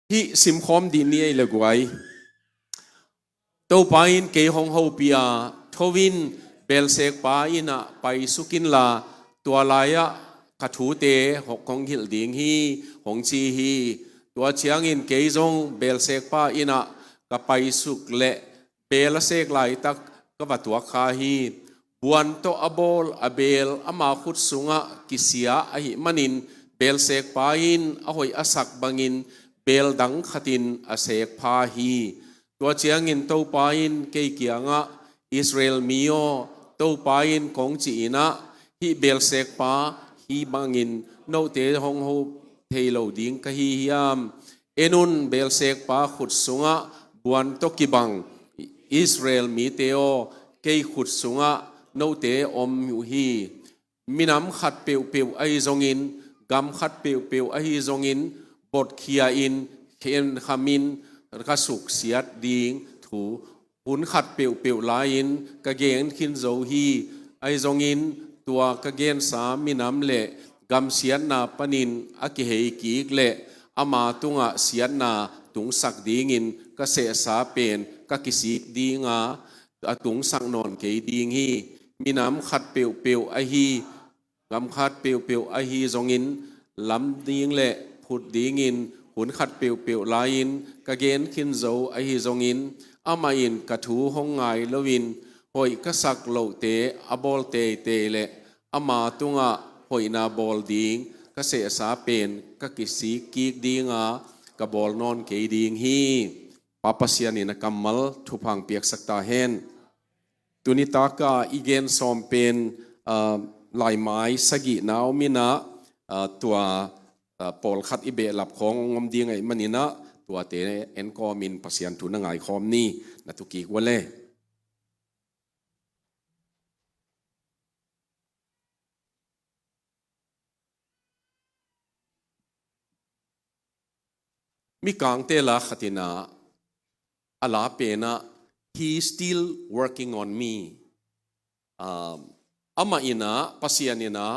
hi sim khom di ni le guai to pain ke hong ho pia thowin bel sek pa ina pai sukin la tua laya kathu te hong hil ding hi hong chi hi tua chiang in ke jong bel sek pa ina ka pai suk le bel sek lai tak ka wa tua kha hi buan to abol abel ama khut sunga kisia a hi manin bel sek pa in a hoi asak bangin bel dang khatin a sek pha hi tua chiang in to pain ke kianga Israel mio to pain kong chi ina hi bel sek pa hi bangin no te hong ho thelo ding ka hi hiam enun bel sek pa khut sunga buan to kibang Israel mi teo ke khut sunga no te om hu hi minam khat peu peu ai zongin gam khat peu peu ai zongin bot khia in khen khamin ka suk siat ding thu hun khat peu peu lain ka gen khin zo hi ai zongin tua ka gen sa minam le gam siat na panin aki hei ki le ama tunga siat na tung sak ding in ka se sa pen ka kisi dinga atung sak non ke ding hi minam khat peu peu a hi gam khat peu peu a hi zongin lam ding le phut ding in hun khat peu peu lain ka gen khin zo a hi zongin ama in ka thu hong ngai lovin hoi ka sak lo te abol te te le ama tunga hoi na bol ding ka se sa pen ka kisi ki dinga ka bol non ke ding hi papasian in kamal thupang piak sakta hen tunita ka igen som pen lai mai sagi naumina tua pol khat ibe lap khong ngom ding ai manina tua te en ko min pasian tu na ngai khom ni na tu ki wale mi kang te la khatina ala pena he is still working on me ama ina pasian ina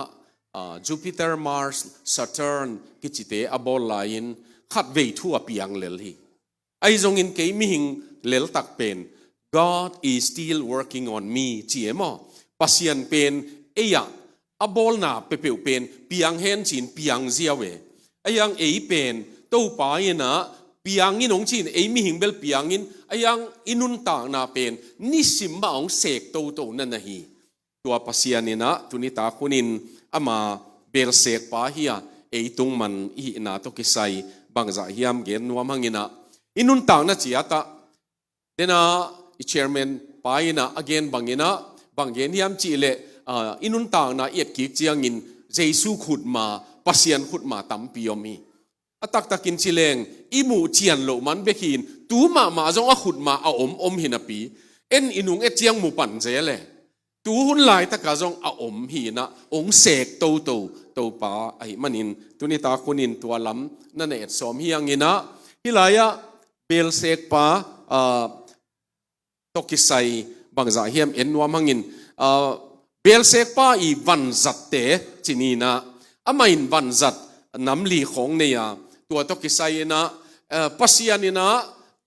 Jupiter Mars Saturn kichite abol lain khat vei thu apiang lel hi ai zong in ke mi hing lel tak pen God is still working on me chiemo pasian pen eya abol na pepeu pen piang hen chin piang ziawe ayang ei pen to pa ina piang in ong chin ei mi hing bel piang in ayang inun ta na pen ni sim ma ong sek to to na na hi tua pasian ina tunita kunin ama bel sek pa hiya ei tung man hi na to kisai bangza hiam gen nuam hangina inun ta na chiata dena chairman pa ina again bangina bangen hiam chi le inun ta na yet ki chiang in jesu khut ma pasian khut ma tam piomi atak takin chileng imu chian lo man bekin tu ma ma jong a khut ma a om hinapi en inung e chiang mu pan jele tu hun lai ta ka jong a hi na ong sek to pa ai manin tunita kunin tualam na ne som hiang ina hilaya bel sek pa tokisai bangza hiam enwa mangin bel sek pa i van zat te chinina amain van zat namli khong ne ya tua tokisai na pasianina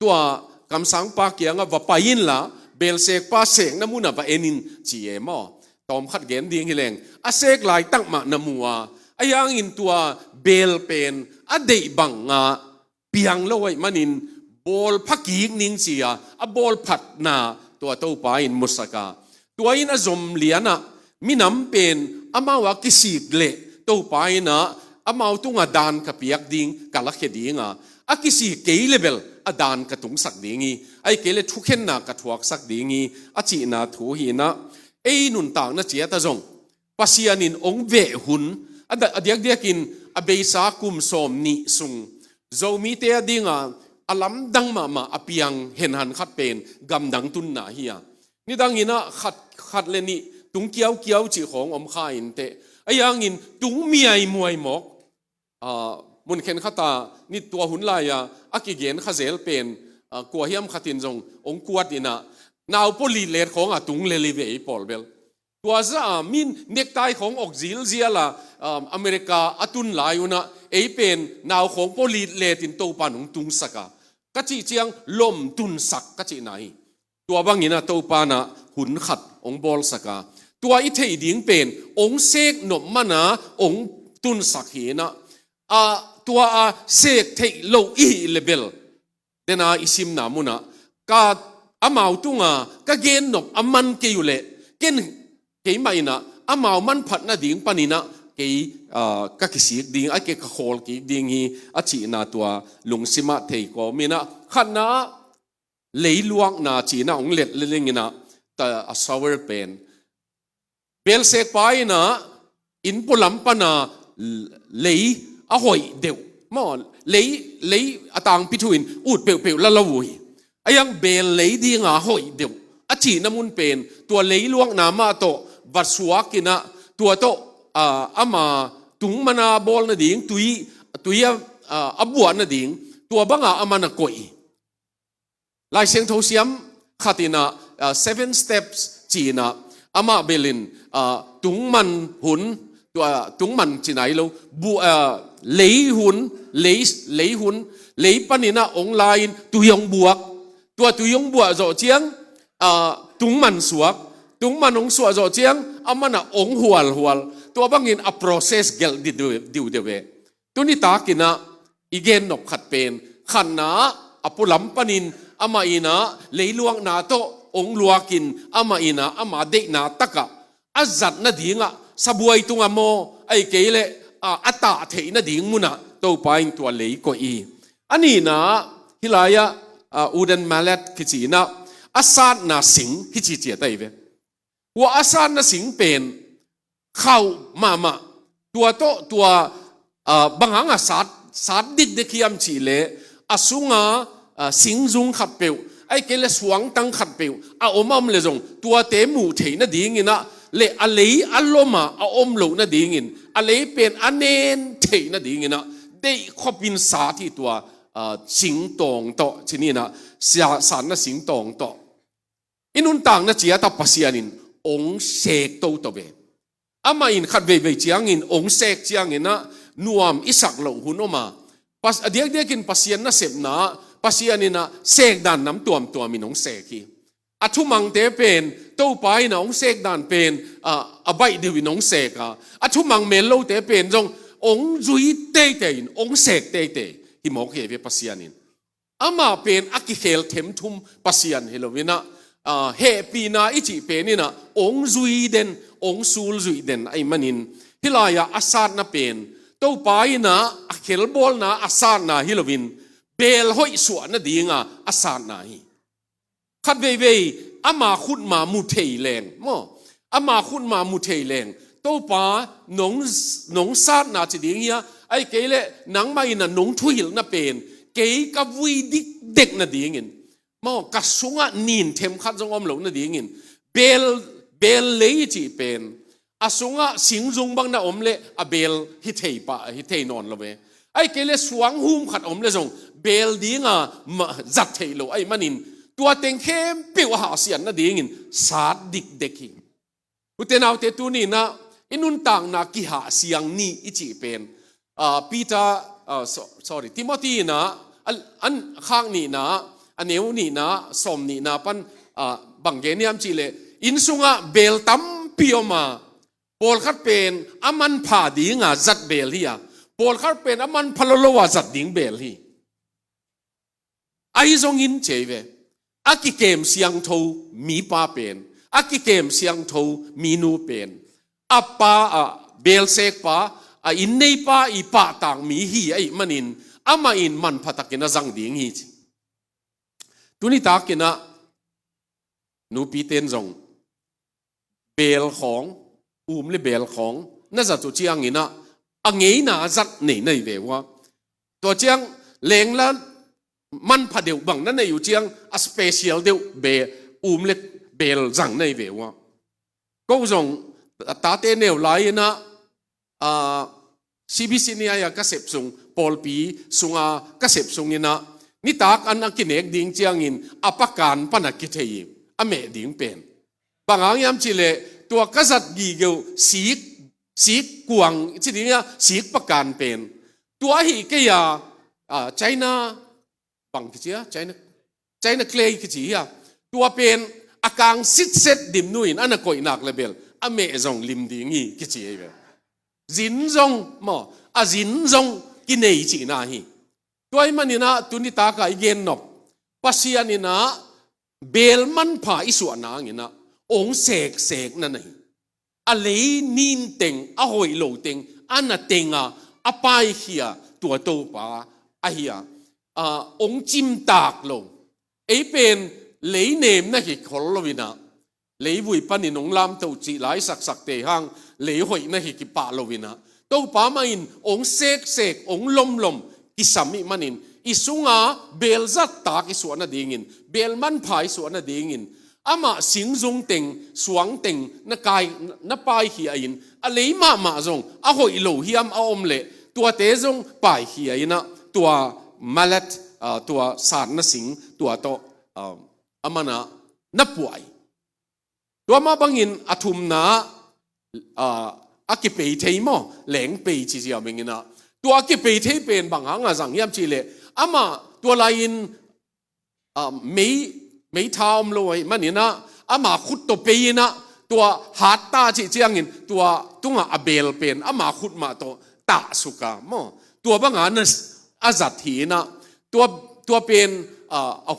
tua kamsang pa kianga vapain la bel sek pa sek namuna va enin chiemo tom khat gen ding hileng a sek lai tak ma namua ayang in tua bel pen a dei banga piang lowai manin bol phakik ning chia a bol phat na tua to pa in musaka tua in a zom liana minam pen amawa kisik le to pa ina amau tunga dan ka piak ding kala khedinga a kisi ke level adan ka tung sak dingi ai kele thukhen na ka thuak sak dingi a chi na thu hi na ei nun tang na chia ta zong pasianin ong ve hun ada adiak diakin abeisa kum som ni sung zomi te dinga alam dang ma apiang hen han khat pen gam dang tun na hiya ni dang ina khat le ni tung kiau chi khong om kha in te ayang in tung miai muai mok mun khen khata ni tua hun la ya akigen khazel pen ko hiam khatin jong ong kuat ina naw poli ler khong atung le li ve pol bel tua za min nektai khong ok zil ziala America atun la yuna เป็นนาวของโปลีเลตินโตปานุงตุงสักก็จีเจียงลมตุนสักก็จีไหนตัวบางอินะโตปานะหุนขัดองบอลสักตัวอิเทดิงเป็นองเสกหนมมานะองตุนสักเห็นะตัวเสกเทโลอีเลเบลเดน่าอิซิมนามุนะก็อามาตุงก็เกณฑ์หนบอามันเกยุเลเกณฑ์เกยไม่นะอามามันผัดนะดิ่งปานินะเกยก็กิสิกดิ่งไอเกยก็โคลกิดิ่งฮีอาชีนาตัวลุงสิมาเทยก็มีนะขันนะเลยลวงนาจีนะองเล็ดเลี้ยงนะแต่สาวเวอร์เป็นเบลเซกไปนะอินปุลัมปนะเลยอหอยเดียวมอเลยต่างพิทุนอูดเปียวละละวุยไอ้ยังเบลเลยดีงาหอยเดียวอาชีน้ำมุนเป็นตัวเลยลวงนามาโตวัดสวากินะตัวโตอามาตุงมานาบอลนาดิ่งตุยอับวนนาดิ่งตัวบังอามานาโกยลายเสียงโทเสียมขัดินะseven steps จีนะอามาเบลินตุงมันหุนตัวตุงมันจีไหนเราบัวเลยหุนเลยหุนเลยปนินะองไลน์ตุยงบวกตัวตุยงบวกโจเจียงตุงมันสวกตุงมันองสวกโจเจียงอามานะองหัวตัวบางอินprocess เกลดิวเดเวตัวนี้ตากินะอีเกนนกขัดเป็นขันนะปุลัมปนินอามาอินะเลยลวงนาโตองลัวกินอามาอินะอามาเด็กนาตักะอาจัดนาดิ่งสบวยตุงอโมไอเกลอัตตาเทนาดิ่งมุนะโตไปตัวเลยก็อีอันนี้นะฮิลายะอูดันมาเลตคิจีนะอาซาดนาสิงฮิจิเจตัยเวว่าอาซาดนาสิงเป็นเข้ามาตัวโตตัวบางครั้งศาสตร์ดิดเดคิยมชีเลอาสุงสิงจุงขัดเปียวไอ้เกลสวงตั้งขัดเปียวอมเลจงตัวเตมูเทนะดิ่งนะเลอะไรอารมณ์อมโลนะดิ่งอะไรเป็นอันเนนเทนะดิ่งนะได้ขบินสาที่ตัวสิงตองโตที่นี่นะสารนะสิงตองโตอินุนต่างนะเจียตับปัสยานินองเสกโตโตเบอามาอินขัดเวเจียงอินองเสกเจียงอินนะนวมอิสักเหล่าหุนออกมาปัสเดียกินปัสยานะเสพนะปัสยานินะเสกดันน้ำตัวมินองเสกีอัทุมังเตเป็นโตไปนะองเสกดันเป็นใบเดียวน้องเสกอัทุมังเมลโลเตเป็นจงองจุยเตองเสกเตฮิมอกเฮเวปัสยานินอามาเป็นอักิเคลเทมทุมปัสยานเฮโลวินะเฮปีนาอิจิเป็นนี่นะองจุยเดนองซูลจุยเดนไอมันินฮิลายาอาซาดนะเป็นโตไปนะอักเคลบอลนะอาซาดนะฮิโลวินเบลหอยสวนนะดีงาอาซาดนะฮิขัดเวอามาขุดมามุเทยแรงมั้งอามาขุดมามุเทยแรงโตป้าหนงซาดนาจะดีเงี้ยไอ้เกลเลนังไม่น่ะหนงทุยน่ะเป็นเกยกับวีดิเด็กน่ะดีเงี้ยมั้งกัสุงะนินเทมขัดจงอมหลงน่ะดีเงี้ยเบลเลยจีเป็นอาสุงะสิงจงบังน่ะอมเลอเบลฮิเทยปะฮิเทยนอนละเวไอ้เกลเลสวงหุมขัดอมเลจงเบลดีงะจัดเทยโลไอ้มันินตัวเต็งเข้มเปียวหาเสียนน่ะดีเงี้ยสาดดิกเด็กอุเทนเอาเตตุนี่นะอินุนต่างนักกิหาเสียงนี่อิจิเป็นปีตาsorry ทิโมธีนะอันข้างนี่นะอันเนวนี่นะสมนี่นะปันบังเกนียมจีเลอินสุงะเบลตัมพิโอมาโปลคัดเป็นอามันผาดีงาจัดเบลฮียโปลคัดเป็นอามันพลโลวาจัดดิ่งเบลฮีไอซงอินเจเวอากิเกมเสียงโทมีป้าเป็นอากิเกมเสียงโทมีนูเป็นอาป้าเบลเซกป้าอินเนยป้าอีป้าต่างมีฮีไอมันินอามาอินมันพัตกินะจังดิ่งฮีตุนิตากินะนูปีเตนจงเบลของเลเบลของน่าจะตัวเจียงอินะอังเงยน่าจัดในเววะตัวเจียงเลงแล้วมันพอเดียวบังนั่นในอยู่เจียงสเปเชียลเดียวเบเลเบลจังในเววะก็จงตาเตเนวไลนะCBC เนี่ยก็เสพส่งปอลปีส่งก็เสพส่งนี่นะนี่ตากอันนักกินเอกดิ่งเจียงอินอภักการปนักกิเทียมอเมดิ่งเป็นบางอย่างยามจิเลตัวกษัตริย์กีเกลสีกวางที่นี่สีกประการเป็นต ตัวฮีก็ยาChina บังกิจChina clay กิจยาตัวเป็นอากางซิดเซตดิมนุยอันนั้นก็อินักเลเบลอเมซองลิมดิงีกิจยาจินซองมอจินซองกินเนยจีน่าฮีตัวมันนี่นะตุนิตากาอีเกนนบปัสยานี่นะเบลมันพาอิสวนนางนี่นะองเสกนั่นเองอะไรนินเต็งอหอยโลเต็งอันนั้นเต็งอปายเฮียตัวโตปาเฮียองจิมตากลงเป็นเลยเนมนะฮิคอลวินะเลยวุยปันินองลามตัวจีหลายสักเตหังเลยหอยนะฮิกิปาลวินะตัวปามาอินองเสกองลมกิสามิมันินอิสุงาเบลซัตตากอิสวนดิ่งินเบลมันพายสวนดิ่งินอามาสิงจงเต็งสวงเต็งนักกายนับไปเฮียอินอะไรมาจงหอยโลเฮียมอมเล่ตัวเตจงไปเฮียอินะตัวมาเลตตัวสารนสิงตัวโตอามานะนับป่วยตัวมาบังอินอทุมนะอากิเปย์เทมอแหลงเปย์จีเจียมิงนะตัวอากิเปย์เทเป็นบางหางสังยามจีเลอามาตัวลายินไม่ทำเลยมันนี่นะอามาขุดตัวเปย์นะตัวหาตาจีเจียงินตัวตุงอาเบลเป็นอามาขุดมาตัวตาสุกามอตัวบางอันนั้นอาจัดทีนะตัวเป็น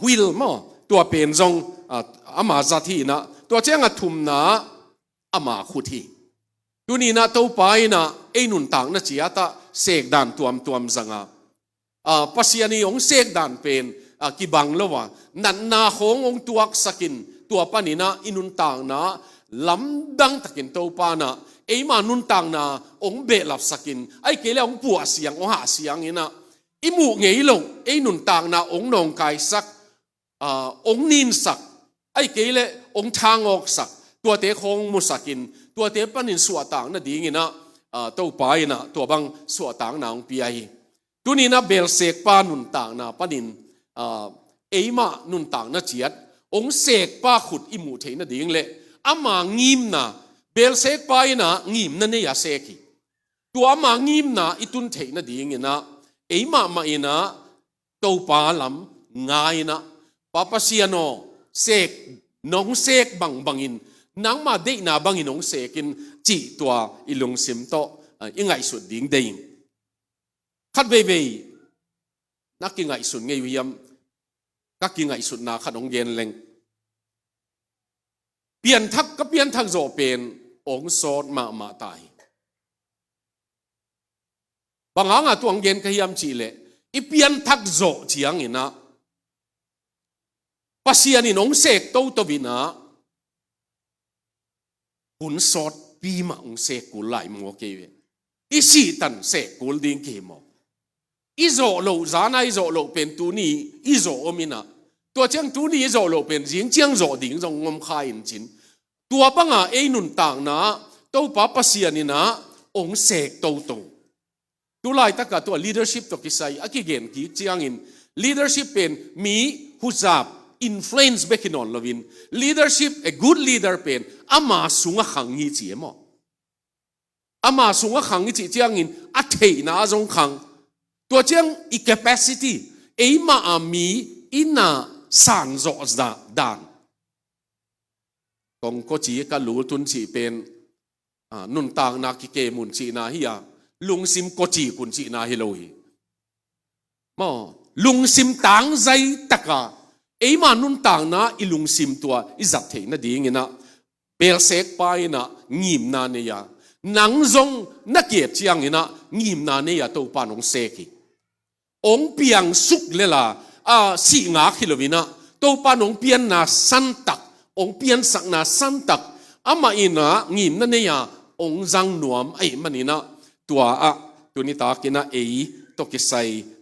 วิลมอตัวเป็นจงอามาจัดทีนะตัวเจ้าทุมนะอามาขุดทีดูนี่นะตัวไปนะนุนต่างนะจีอาตาเสกดันตัวมจังปัสยานีองเสกดันเป็นกิบังเลวะนันนาขององตัวสกินตัวปานินะนุนต่างนะลำดังตะกินตัวปานะมานุนต่างนะองเบลับสกินเกลียองปัวเสียงองหาเสียงนี่นะหมู่เงยลงนุนต่างนะองนองกายสักองนินสักเกลียองทางออกสักตัวเตะของมุสกินตัวเตะปานินสวต่างนะดีงี้นะตัวไปนะตัวบังสวต่างนะองปีไอตัวนี้นะเบลเสกปานุนต่างนะปานินมานุนต่างนะเจียดองเสกปาขุดหมู่เทนะดีงี้เลยอามางิมนะเบลเสกไปนะงิมนั่นเนี่ยเสกีตัวอามางิมนะตุนเทนะดีงี้นะมาอินะตัวปาลำง่ายนะปาปเสียโนเสกน้องเสกบังอินนังมาเด็กนาบังอินน้องเสกินจีตัวอิลงซิมโตยังไงสุดดิ่งเด้งขัดเบยนักยังไงสุดไงวิยมกักยังไงสุดนาขัดองเย็นเล็งเปลี่ยนทักก็เปลี่ยนทักโจเป็นองโซดมาตายบางครั้งตัวองเย็นขยำจีเลเปลี่ยนทักโจเจียงอินะปัสยานินองเสกโตตวินะหุ่นสดปีมาองเสกกุลไหลมัวเกวสีตันเสกกุลดิ้งเกมอโจโลจานาโจโลเป็นตัวนี้โจอมินะตัวเจ้าตัวนี้โจโลเป็นยิงเจ้าโจดิ้งจงงมขายอินจินตัวปังนุนต่างนะตัวป้าปัสยานินะองเสกโตตัวไล่ตะกัตัว leadership ตัวกิไซกิเกนกิเจียงอิน leadership เป็นมีหุจับinfluence เบกินอนลวิน leadership a good leader เป็นอามาสุงขังยี่จีมออามาสุงขังยี่จีเจียงอินเทน่าจงขังตัวเจียงอี capacity มามีน่าสันโจดานตรงก็จีกันรู้ตุนจีเป็นนุนต่างนักกิเกมุนจีนาฮิยาลุงซิมก็จีกุนจีนาฮิโลฮีลุงซิมต่างใจตะกามานุนต่างนะลุงซิมตัวจัดเทนะดีงี้นะเบลเซกไปนะงิมนาเนียนังจงนักเกียรติยังงี้นะงิมนาเนียตัวปานองเซกิองเปียงสุกเลล่ะสีงาคิโลวินะตัวปานองเปียนนาสันตักองเปียนสักนาสันตักมาอินะงิมนาเนียองจังนวมมันนี่นะตัวนี้ตากินะตกิไซ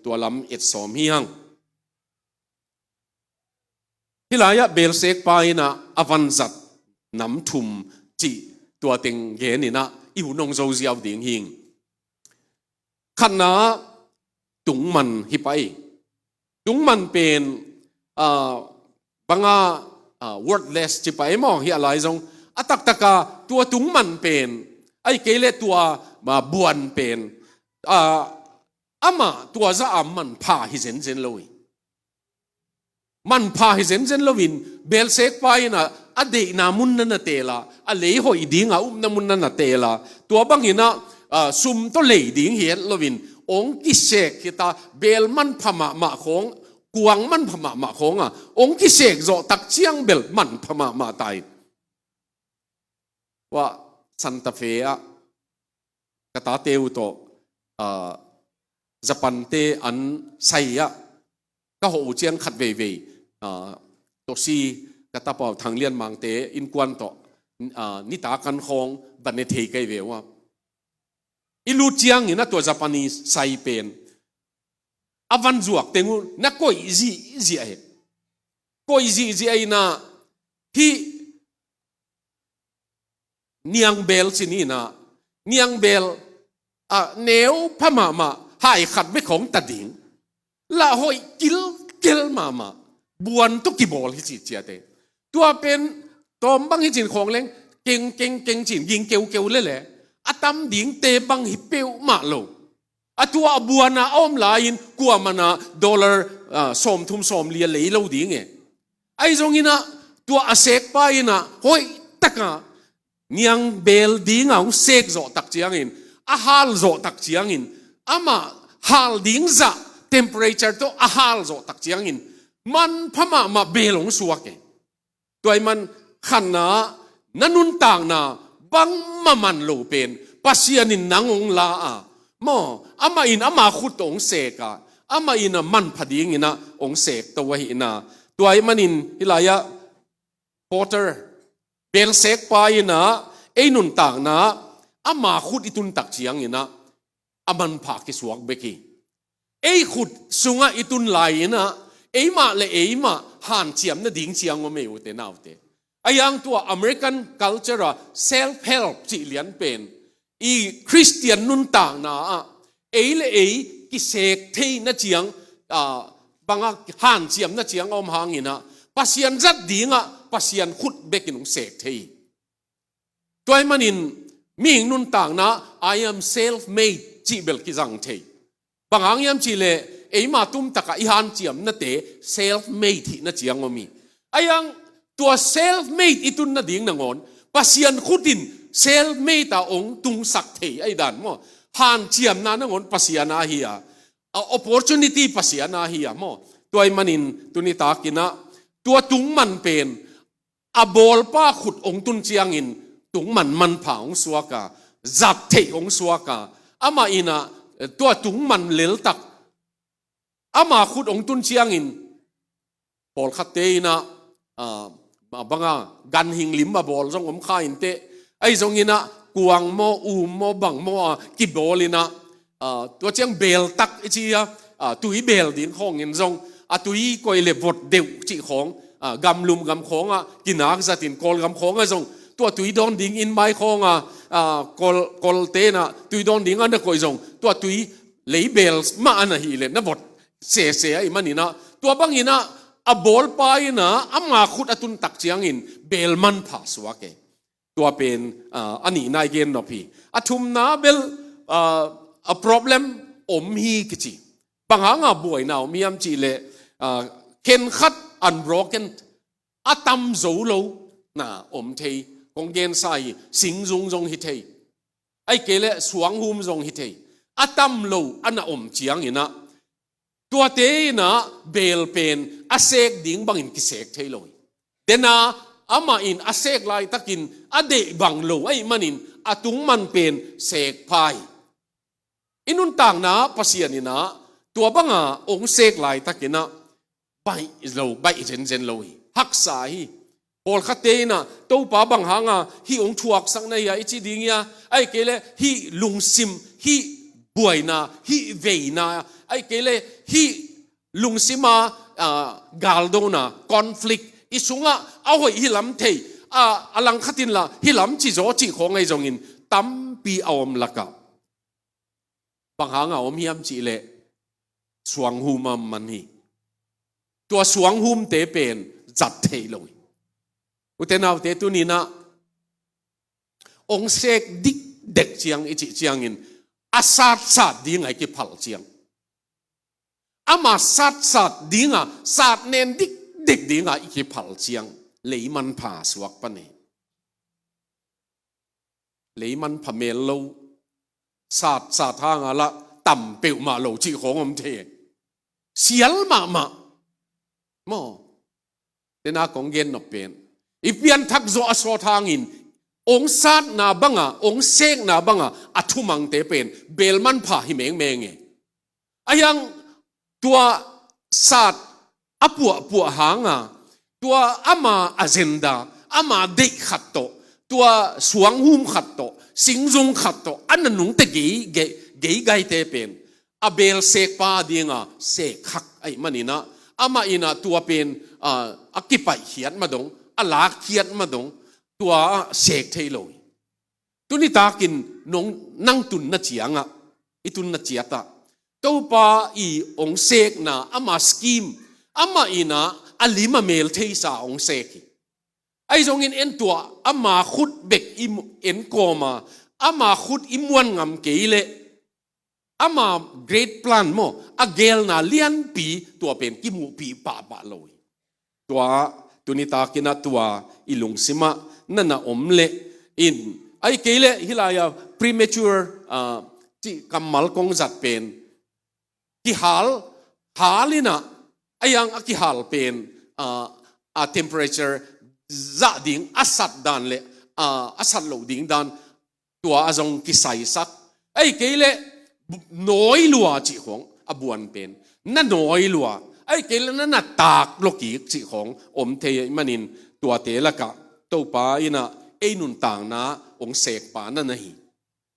ตัวลำสอมเฮียงที่หลายเบลเซกไปนะอวันจัดน้ำทุ่มจีตัวเต็งเย็นนี่นะอยู่นงโจเจียวดิ่งหิงขันนะตุงมันฮิไปตุงมันเป็นบางwordless จีไปมองเฮียอะไรจงตักตัวตุงมันเป็นเกลตัวมาบวนเป็น อามาตัวจะมันพาฮิเซนเซนลอยมันพาฮิเซนเซนลวินเบลเซกไปนะอดีนามุนนันเตละอเลหอยดิ้งนามุนนันเตละตัวบางหินะซุมตัวเลยดิ้งเห็นลวินองกิเสกคิตาเบลมันพม่ามาของกวางมันพม่ามาขององกิเสกโจตักเชียงเบลมันพม่ามาตายว่าซันตาเฟ่กตาเตวโตญี่ปุ่นเตอันไซก็หัวเจียงขัดเว่ยตัวซีกตาเป่าทางเลียนมังเตอินกวนโตนิตากันคงบันเนเทกเวว่าอิลูเจียงนี่นะตัวญี่ปุ่นไซเป็นอวันจวกเตงูนักก็อีซีไอก็อีซีไอนะที่เนียงเบลสินี่นะเนียงเบลเนวพม่ามาหายขัดไม่ของตัดดิ่งละหอยกิลมาบวนตุกิบอลที่จีเจียเตตัวเป็นตอมบังฮิจินของเล้งเก่งจินยิงเกวเลยแหละอาตมดิ่งเตบังฮิเปวมาโลตัวบัวนาอ้อมลายินกัวมันดอลลาร์สมทุมสมเลียเลยเราดิ่งไงไอ้ตรงนี้นะตัวอาเซกไปนะหอยตักเนียงเบลดิ่งเอาเซกโจตักเจียงอินฮาลโจตักเจียงอินมาฮาลดิ่งจะtemperature ตัวฮาลโจตักเจียงอินมันพม่ามาเบลงสวกเองตัวมันขันนะนันุนต่างนะบังมันโลเป็นปัสยานินนังองลาหมอมาอินมาขุดองเสกมาอินมันพดิงินะองเสกตัวหินะตัวมันอินฮิลายะพอเตอร์เบลเสกไปนะนุนต่างนะมาขุดอิตุนตักเจียงอินะมันพากิสวกเบกีขุดสุงะอิตุนไหลนะมาเลยมาหันเจียมนะดิ่งเจียงว่าไม่อุเตน่าอุเตยังตัวอเมริกัน culture self help จีเลียนเป็นคริสเตียนนุนต่างนะเลยกิเสกเทนะเจียงบางหันเจียมนะเจียงอมหางอินะปัสยันจัดดิ่งปัสยันขุดเบกินงเสกเทตัวมันอินมีหนุนต่างนะ I am self made จีเบลกิจังเทบางหางยามจีเลมาตุ้มตะกะอีหันเจียมนะเต self made นะเจียงว่ามียังตัว self made อีตุนนะดิ่งนะงอนปัสยันขุดิน self made ตาองตุงสักเทไอ้ดันมั้งหันเจียมนะงอนปัสยันอาฮียopportunity ปัสยันอาฮียมั้งตัวมันอินตุนิตากินะตัวตุงมันเป็นบอลป้าขุดองตุนเจียงอินตุงมันผ่าองสวกาจัดเทองสวกามาอินะตัวตุงมันเลลตักมาขุดองตุนเชียงอินบอลขัดเตยนะบางกันหิงลิมมาบอลจงผมข้าอินเตไอ้จงอินะกวางโมโมบังโมกิบอลินะตัวเชียงเบลตักไอ้เชียตุยเบลดินของอินจงตุยก็เลยบดเดวจีของกำลุมกำของกินนักสัตินกอลกำของไอ้จงตัวตุยโดนดิ่งอินใบของกอลเตนะตุยโดนดิ่งอันนั้นก็ไอ้จงตัวตุยเลยเบลมาอันนั้นฮีเลยนะบดเสียไอ้มันนี่นะตัวบางอินะบอลไปนะมาขุดตุนตักเจียงอินเบลมันผ่าสวกเอตัวเป็นอันนี้นายเกณฑ์นพี่ทุมนะเบลproblem ฮีกิจิบางหางบวยน่ามีอันจีเลเข็นขัด unbroken ตั้มโจโลนะเทกงเกณฑ์ใส่สิงจงฮิเทไอ้เกลสวงหุมจงฮิเทตั้มโลอันน่ะเจียงอินะตัวเตนะเบลเป็นอาเซกดิ่งบังอินกิเซกเทลอยเดนะมาอินอาเซกไลตักินเดบังโลไอ้มันอินตุงมันเป็นเสกพายนุนต่างนะปัสยานินะตัวบังองเสกไลตักินะไปโลไปเจนโลยฮักษาฮีบอลขัดเตนะตัวป้าบังหางฮีองทวกสังเนียอิจิดิ่งยาไอ้เกลฮีลุงซิมฮีบวยนะฮีเวนะไอ้เกลฮีลุงซิมากาลโดนะคอนฟ lict อิสุงเอาไว้ฮิลำเทอลังขัดินละฮิลำจิโจจิของไอ้จงอินตั้มปีเอาอมลักะบางหางเอามีอัมจิเลสวงหูมันฮีตัวสวงหูมเตเป็นจัดเทเลยอุเทนเอาเตตุนีนะองเสกดิกเด็กเจียงอิจิเจียงอินอาซาดซาดดีไงกิพัลเจียง ama sat dinga sat nen dik dinga iki phal chiang leiman pha suak pani leiman phamel lo sat hanga la tam peu ma lo chi khong om the sial ma mo tena kong gen no pen ipian thak zo aso thangin ong sat na banga ong sek na banga athumang te pen belman pha hi meng e ayang tua sat apua hanga tua ama agenda ama de khatto tua suang hum khatto singjung khatto ananung te ge gai te pen abel sek pa dinga sek khak ai manina ama ina tua pen akipai hiat madong alak hiat madong tua sek theiloi tuni takin nong nang tun na chianga itun na chiata to pa i ong sek na ama scheme ama ina alima mel theisa ong sek ai zong in en tua ama khut bek im en koma ama khut imwan ngam keile ama great plan mo agel na lian pi tua pen ki mu pi pa loi tua tunita kina tua ilung sima nana omle in ai keile hilaya premature ti kamal kong zat pen ki halina ayang akihal pen a temperature za ding asat dan le asat lo ding dan tua azong kisai sak ai keile noi lua chi khong abuan pen na noi lua ai keile na tak loki chi khong om the manin tua te la ka to pa ina einun tang na ong sek pa na nahi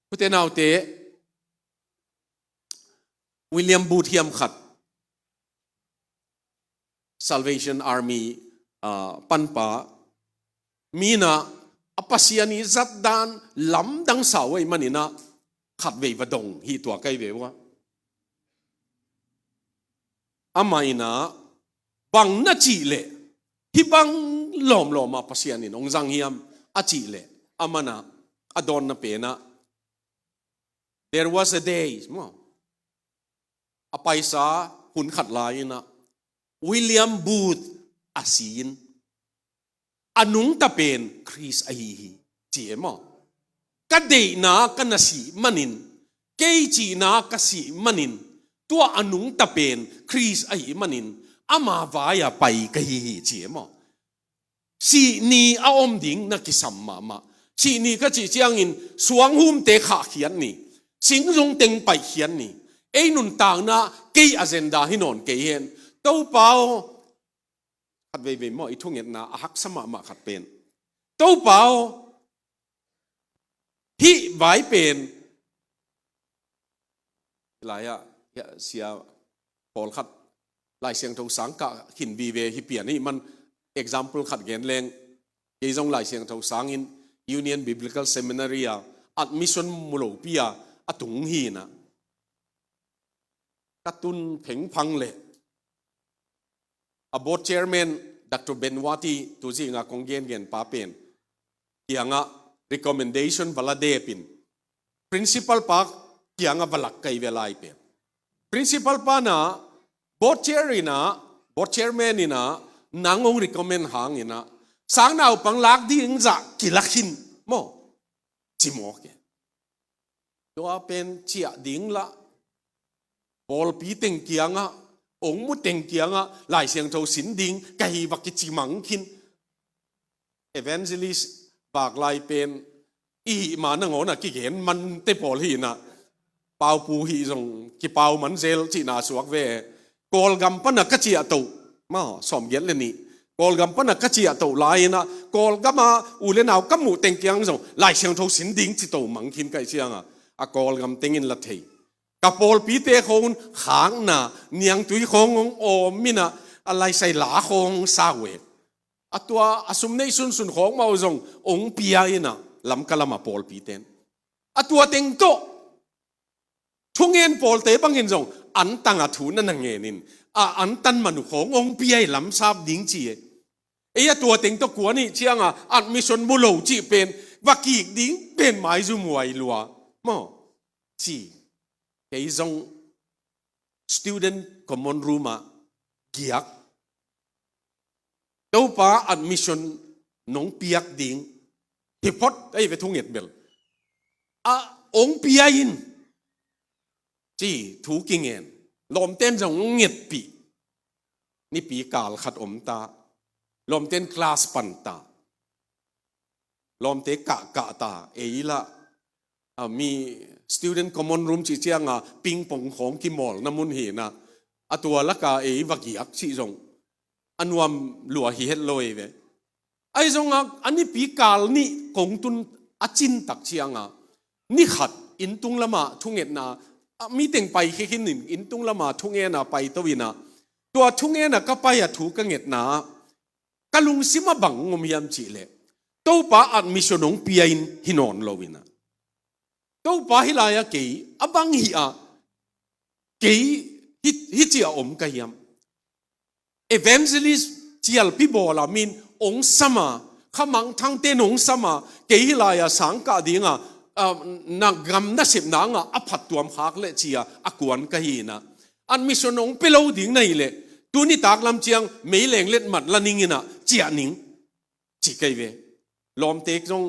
pute nau te William Booth hiam khat Salvation Army panpa mina apasiani zat dan lam dang sawai manina khat vei vadong hi tua kai vewa amaina bang na chi le hi bang lom apasiani nong jang hiam a chi le amana adon na pena there was a day mo apaisa hun khat laina William Booth asin anung tapen Chris ahihi chiemo kade na kanasi manin keiji na kasi manin tua anung tapen Chris ahi manin ama vaya pai kahihi chiemo si ni aom ding na kisam ma si ni ka chi chiang in suang hum te kha khian ni sing rong teng pai khian ni ei nun tang na ke agenda hinon ke hen to pao khat ve mo i thung na hak sama ma khat pen to pao hi vai pen laya sia pol khat lai siang tho sang ka hin bi ve hi pian ni man example khat gen leng ke jong lai siang tho sang in Union Biblical Seminary admission mulo pia atung hi na katun pheng phang le a board chairman Dr. Benwati tuji nga konggen gen pa pen kianga recommendation bala de pin principal pa kianga balak kai velai pe principal pa na board chairman ina nangong recommend hang ina sang nau pang lak di ing za kilakhin mo chimo ke to pen chia ding la bol pi teng kianga ong mu teng kianga lai siang tho sin ding kai wa ki chi mang khin evangelist bak lai pen i ma na ngona ki gen man te pol hi na pau pu hi jong ki pau man zel chi na suak ve kol gam pa na ka chi to ma som yet le ni kol gam pa na ka chi to lai na kol gama u le naw kam mu teng kiang jong lai siang tho sin ding chi to mang khin kai chiang a kol gam tengin la thei kapol pi te khong khang na niang tui khong o mina alai sai la khong sawe atwa asum nei sun khong mau jong ong pia ina lam kalama pol pi ten atwa teng to thungen pol te bangin jong an tanga thu na ngenin an tan manu khong ong pia lam sap ding chi e atwa teng to kwani chianga admission mulo chi pen waki ding pen mai zu muai lua mo chi cái dòng student common room a giak to pa admission nong piak ding hipot ai ve thunget bel a ong piain chi thu kingen lom ten jong nget pi ni pi kal khat om ta lom ten class pan ta lom te ka ta eilaมี student common room จีเจียงปิงปองของกิมอลน้ำมุนเห็นตัวละกาวักยักสิจงอันวมหลัวเฮ็ดลอยเวไอ้จงอันนี้ปีกาลนี่กงตุนอาจินตักเชียงนี่ขัดอินตุงละมาทุ่งเอ็ดนามีเต็งไปแค่คิดหนึ่งอินตุงละมาทุ่งเอ็ดนาไปตวินาตัวทุ่งเอ็ดนาก็ไปถูกกังเอ็ดนากะลุงซิมาบังงมยามจีเลตัวป้าอัดมิชนงปีอินหินอนลวินาตัวป้าฮิลายะเกยอบังฮิอาเกยฮิจิอาอมกันยาม evangelist จีลพิบอลามินองสมาขมังทั้งเตนองสมาเกยฮิลายะสังกาดิงนักกำนักเสพนางอภัตตัวมหักเลจีอาอากวนกันฮีนะอันมิชนงเปล่าดิ่งในเลตัวนี้ตากลำเจียงไม่แรงเล็ดมัดละนิงนะเจียนิงจีเกยเวลอมเตกจง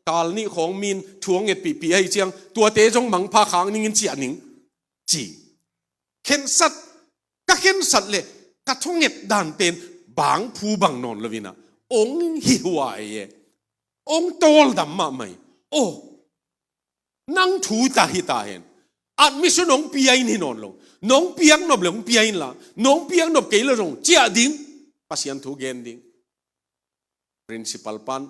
กาลนี่ของมินทวงเอ็ดปีไอเจียงตัวเตจงมังพาขางนิงเจียนิงจีเข็นสัตก็เข็นสัตเลยกระทงเอ็ดด่านเป็นบางผู้บางนอนละวินะองหิวไอองโตลดำมาไหมโอ้นั่งถูตาหิตาเห็นอันมิชน้องปีไอนี่นอนลงน้องเปียงนบหลงปีไอละน้องเปียงนบเกยละจงเจียดิ้งปัสยันถูเกนดิ้ง principal ปัน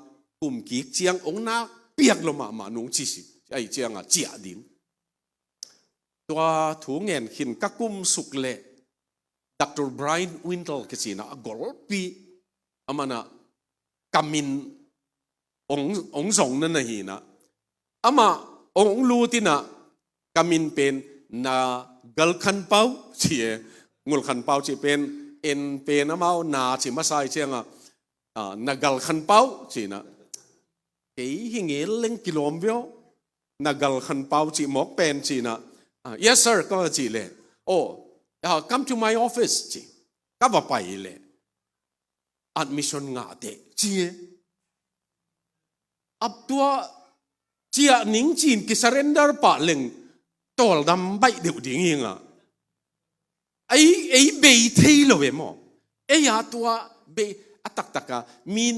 กุมกีเจียงองนาเปียกลงมาหนุ่งจีสิไอเจียงเจียดิ้งตัวถูเงินขินกักุมสุกเล่Dr. Brian Wintle ก็สินะกอลปีอามานะกามินองสงนั่นนะฮีนะอามาองลูตินะกามินเป็นนากัลขันเป้าเชียงูขันเป้าจีเป็นเอ็นเป็นอามานาจีมาใส่เชียงนากัลขันเป้าจีนะเฮ้ยหิงเอลเล่งกิโลเมตรนากัลขันเป้าจีหมอกเป็นจีนะyes sir ก็จีเลยโอ้come to my office จีก็ว่าไปเลย admission งาเดจีอับตัวเจียนิงจีนกิ surrender ป่าเล่งตอลดำใบเดียวดิ้งยิงไอ้เบย์เที่ยวเว้ยมั้งไอ้ยาตัวเบย์ตักมีน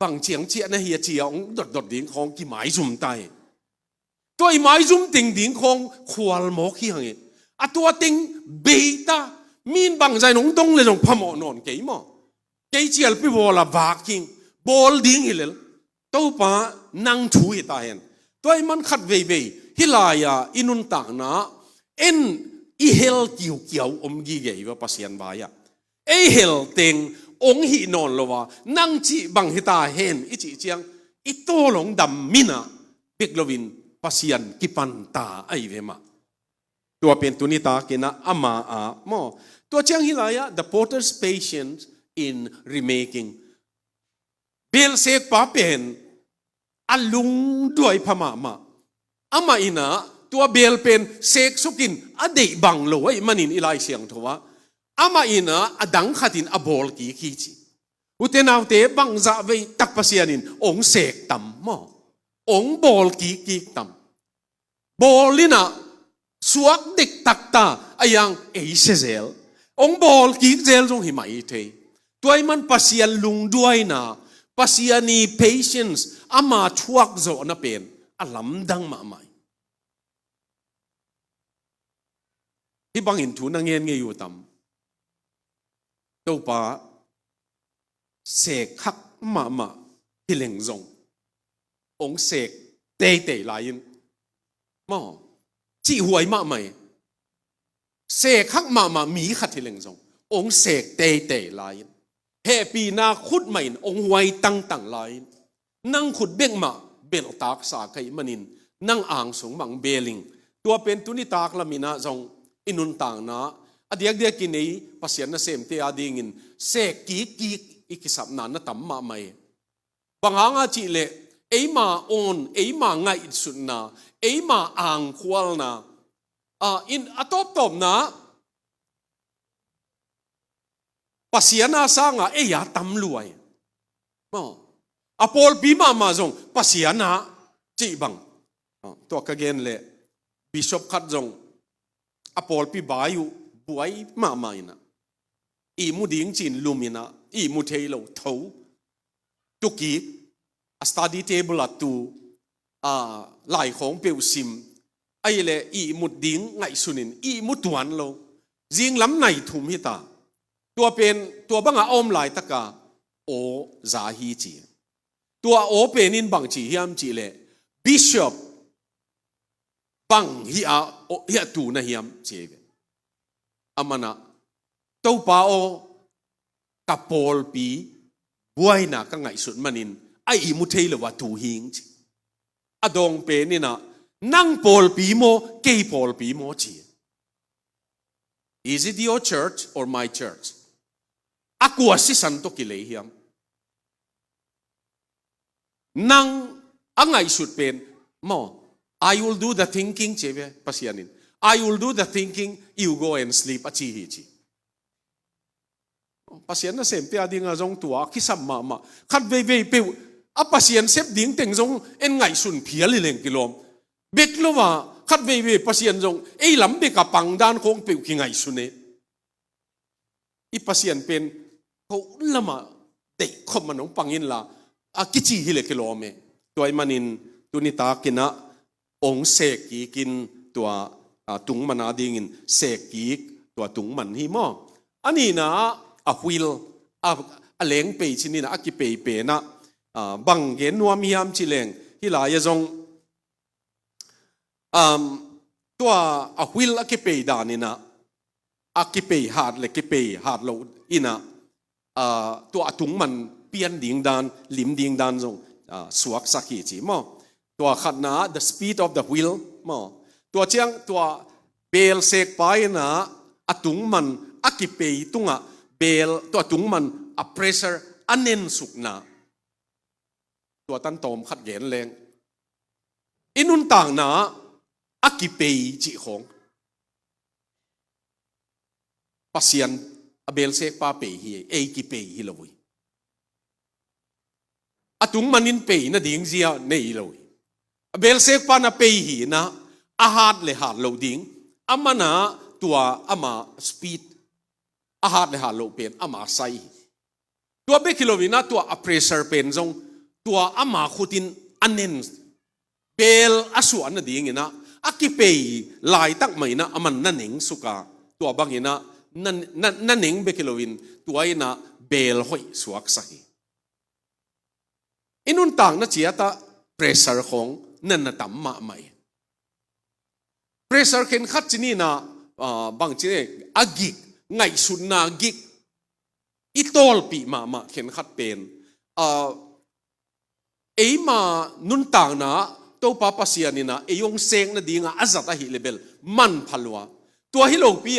บางเชียงเจียนะเฮียเจียงดดดิ้งของกี่หมายจุ่มไตตัวไอ้หมายจุ่มติงดิ้งของขวาลหมอกขี้หังตัวติงเบย์ตามีนบางใจน้องต้องเลยน้องพมอนอนเกี่ยมั้งเกี่ยเจียลไปบอลบากคิงบอลดิ้งฮิเลตัวป้านั่งถูยตาเห็นตัวไอ้มันขัดเว่ยฮิลายาอินุนต่างนะเอ็นอีเฮลเกี่ยวอมกีเกย์ว่าปัสยันบายะไอเฮลเต็งองหินอนละวะนั่งจีบังฮิตาเห็นอิจิเจียงอิโตหลงดำมินะเบกลวินปัสยันกิปันตาไอเวมาตัวเป็นตุนิตากินะอามาโมตัวเจียงฮิลายา the potter's patience in remaking เบลเซกป้าเป็นอลุงด้วยพม่ามาอามาอินะตัวเบลเป็นเสกสุกินอดีบังโลยมันินอิไลเสียงทัวอามาอินะอดังขัดินอบอลกีขีจีอุเทนาวเตบังจะไปตักปัสยานินองเสกตัมมอองบอลกีตัมบอลลินะสวกเด็กตักตาอายังเอเซเซลองบอลกีเซลจงหิมายเทตัวไอ้มันปัสยาลุงด้วยนะปัสยานี patience อามาทวักโจนะเป็นอลัมดังมาใหม่ที่บางอินทูนังเงียนเงียอยู่ต่ำตัวป้าเสกฮักมาที่เหลงจงองเสกเตะลายมั่งจีหวยมาใหม่เสกฮักมามีขัดที่เหลงจงองเสกเตะลายเฮปีนาขุดใหม่องหวยตั้งลายนั่งขุดเบ่งมาเบลตากสาไก่มันินนั่งอ่างสงบังเบลิงตัวเป็นตุนิตากละมินาจงอินุนต่างนะอดียกเดียกินนี้ภาษาหน้าเสมเตียดิ่งินเสกกีอีกสับนานตั้มมาไม่บางหางอาจิเลเอมาออนเอมาไงสุดนะเอมาอ่างควอลนะอินอตบนะ pasiana sanga ya tamluai mo apol bima ma jong pasiana chi bang to ka gen le bishop khat jong apol pi bayu buai ma ina i mu ding chin lumina i mu theilo tho tuki a study table atu lai khong peu sim ai le i mu ding ngai sunin i mu tuan lo jing lam nai thum hi taตัวเป็นตัวบังอาอมหลายตะกาโอซาฮีจีตัวโอเป็นนินบังจีฮิมจีเลบิชอปบังฮิอาฮิอาตูนะฮิมจีเวอามานะตัวป้าโอกับปอลปีบัวน่ะก็ไงสุดมันินไอ้มุเทลว่าตูหิงจีอดองเป็นนี่นะนั่งปอลปีโมเกย์ปอลปีโมจี Is it your church or my church? Aku asisan to kilehiyam. Nang angay sutpen mo. I will do the thinking, chebe pasianin. I will do the thinking. You go and sleep achihichi. Pasian na sempe adi nga zong tua kisam mama. Kat vei pe. A pasian sep ding teng zong en ngay sun piali leng kilom. Beklo wa. Kat vei pasian zong lam be ka pangdan kong pe ki ngay sune. I pasian pen ko lama de kom manong pangin la a kichi hile kilome toy manin tunita kina ong seki kin tua tung mana dingin seki tua tung man hi mo ani na a huil a leng pe chinina a ki pe na bang gen nuam hiam chileng hila ya zong tua a huil a ki pe danina a ki pe hat le ki pe hat lo inaตัวถุงมันเปลี่ยนดิ่งดานลิมดิ่งดานจงสวกสักขีจีมั้งตัวขัดนะ the speed of the wheel มั้งตัวเชียงตัวเบลเสกไปนะถุงมันอักกิเปยตุงะเบลตัวถุงมันpressure อันเน้นสุกนะตัวตันตอมขัดเย็นแรงอินุนต่างนะอักกิเปยจีของปัสยันเบลเซกป้าเปย์ฮีกิเปย์ฮีละวุยตุงมันนินเปย์นะดิ่งเสียเนยละวุยเบลเซกป้านะเปย์ฮีนะอาหารเลยหาโลดิ่งอามานะตัวอามาสปีดอาหารเลยหาโลเป็นอามาไซตัวเบกิโลวินะตัวเพรสเซอร์เป็นจงตัวอามาขุดินอันเน้นเบลอาส่วนนะดิ่งนะอากิเปย์ลายตั้งไม่นะอามันนั่นเองสุกาตัวบางอย่างนะนั่นเองเบกิโลวินตัวไอ้น่ะเบลหอยสวกสักอินุนต่างนะเจียตาเพรสเซอร์ของนั่นน่ะตั้มมาใหม่เพรสเซอร์เข็นขัดจีนี่นะบางจีนี่อากิกไงสุดนากิกอีโตลปีมาเข็นขัดเป็นมานุนต่างนะตัวป้าปัสยานี่นะยงเซงนะดีงาอาจัตาฮิเลเบลมันพัลวาตัวฮิโลปี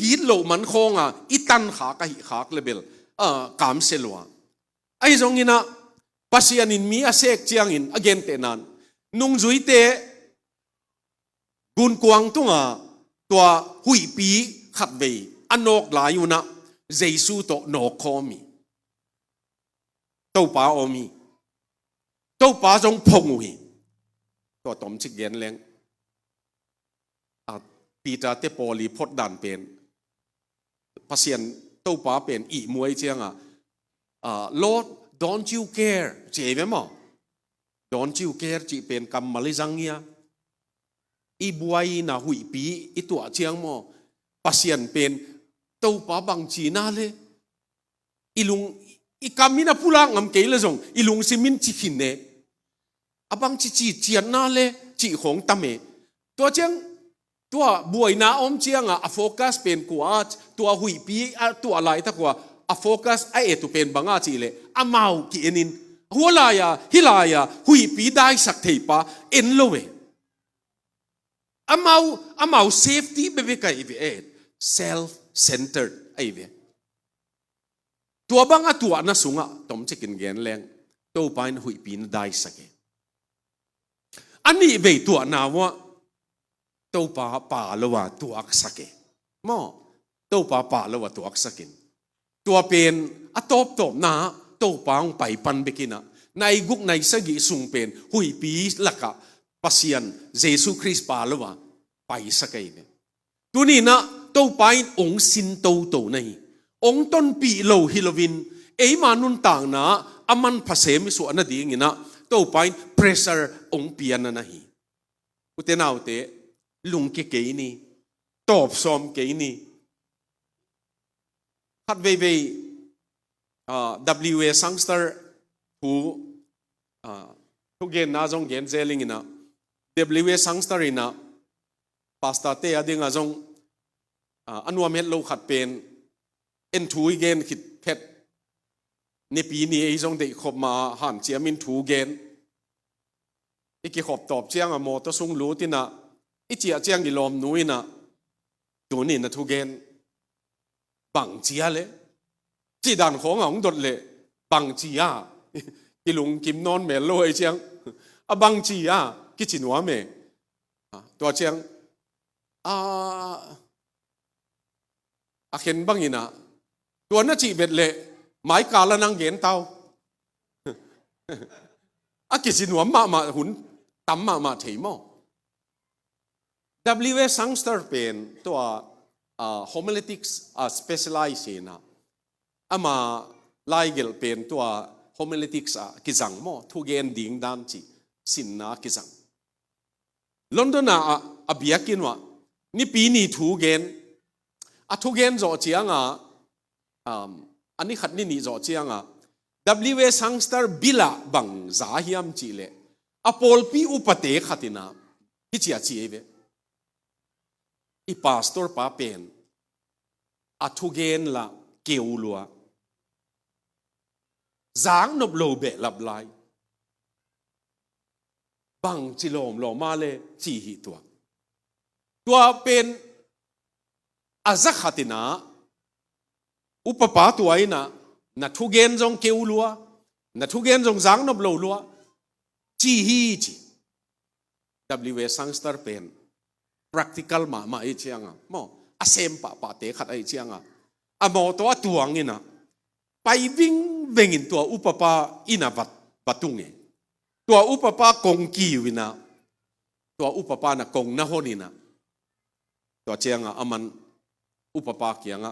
กีดโลมันคงอีตันขากะหิขากเลเบลกามเซลวาจงอินะปัสยานินมีอาเซกเจียงอินอเกนเตนันนุงจุยเตกุนกวางตุงตัวหุยปีขัดเวอันนกลายุนะเจสูโตนกคอมีตัวป้าอมีตัวป้าจงพงหุยตัวตอมชิกเย็นแรงปีตาเตปอลีพดดันเป็นพัศยันตัวป้าเป็นอีมวยเชียงLord don't you care เจ๋ไหมมั้ง don't you care จีเป็นคำมาเลจังเงียอีบวยน่ะหุยปีอีตัวเชียงมั้งพัศยันเป็นตัวป้าบางจีน่าเลยอีลุงอีคำมินาพูลังงำเกลจงอีลุงซิมินจีขินเน่อบางจีเจียนน่าเลยจีของตาเมตัวเชียงตัวบวยน้าอมเชียงโฟกัสเป็นกว่าตัวหุยปีตัวอะไรถ้ากว่าโฟกัสตัวเป็นบางอาจีเลยเมากี่นินหัวลายฮิลายหุยปีได้สักเทปะโลเวเมาเซฟตี้เบเบกไอเวself centered ไอเวตัวบางตัวน่ะสูงตอมจะกินแกนแรงตัวไปหุยปีนได้สักอันนี้เวตัวน่าวะตัวป่าละว่าตัวอักษกินมั้งตัวป่าละว่าตัวอักษกิน ตัวเป็นอตบตบนาโตปังไปปันเบกินะในกุกในสกิสุงเป็นหุยปีละกะปัสยันเยซูคริสต์ปาลวะไปสักไงเนี่ยตัวนี้นะโตไปองสินโตโตในองต้นปีโลฮิโลวินมานุนต่างนะอามันภาษามิส่วนนั่นดีงี้นะโตไปเพรสเซอร์องเปียนนั่นฮีอุเทนเอาเตลุงเก๋ๆนี่ตอบซ้อมเก๋นี่ฮัดเว่ยWA สังสตาร์ผู้ทุกเย็นน่าจงเย็นเจลิงนะ WA สังสตาร์นะพาสต้าเตะดิ่งน่าจงอันว่าเม็ดโลขัดเป็นทูอีเกนคิดเพชรในปีนี้ไอ้จงได้ขบมาหันเจียมินทูเกนอีกขบตอบเจียงอะโมตสุงรู้ที่น่ะอีเจียเจียงกิลอมนุ้ยน่ะตัวนี้น่ะทูเกนบังเจียเลยจีดันของของดดเลยบังเจียกิลุงกิมนอนเมลโลไอเจียงอะบังเจียกิจินวะเมตัวเจียงเห็นบ้างอีนะตัวน่าจีเบ็ดเละหมายกาละนังเย็นเตากิสินวมมาหุ่นตั้มมาเถียมWA สังสตาร์เป็นตัว homiletics specialize นะมาไล่เกลเป็นตัว homiletics กิจังโมทุเกนดิ่งดันจีสินนากิจังลอนดอนเบียกินวะนี่ปีนี้ทุเกนทุเกนจ่อเจียงอันนี้ขัดนี่จ่อเจียงWA สังสตาร์บิลาบังซาฮิมจีเลปอลปีอุปเตขัดินะฮิจิอาจีเวอีพาสตอร์ป้าเป็นทุเกนละเกวลัวจางนบโลเบลับไลบังจิโลมโลมาเลจีฮิตัวเป็นอาซักขัดินะอุปปาตัวไอ้นะทุเกนจงเกวลัวนะทุเกนจงจางนบโลลัวจีฮีจี WA สังสตาร์เป็น practical มาไอ้เชียงมออาเซมปะเตะขัดไอ้เชียงมอตัวงี้นะไปวิ่งเวงินตัวอุปปาอินาบัตุงเงตัวอุปปากงกีวินะตัวอุปปานะกงนะโหนี่นะตัวเชียงมันอุปปาเกียง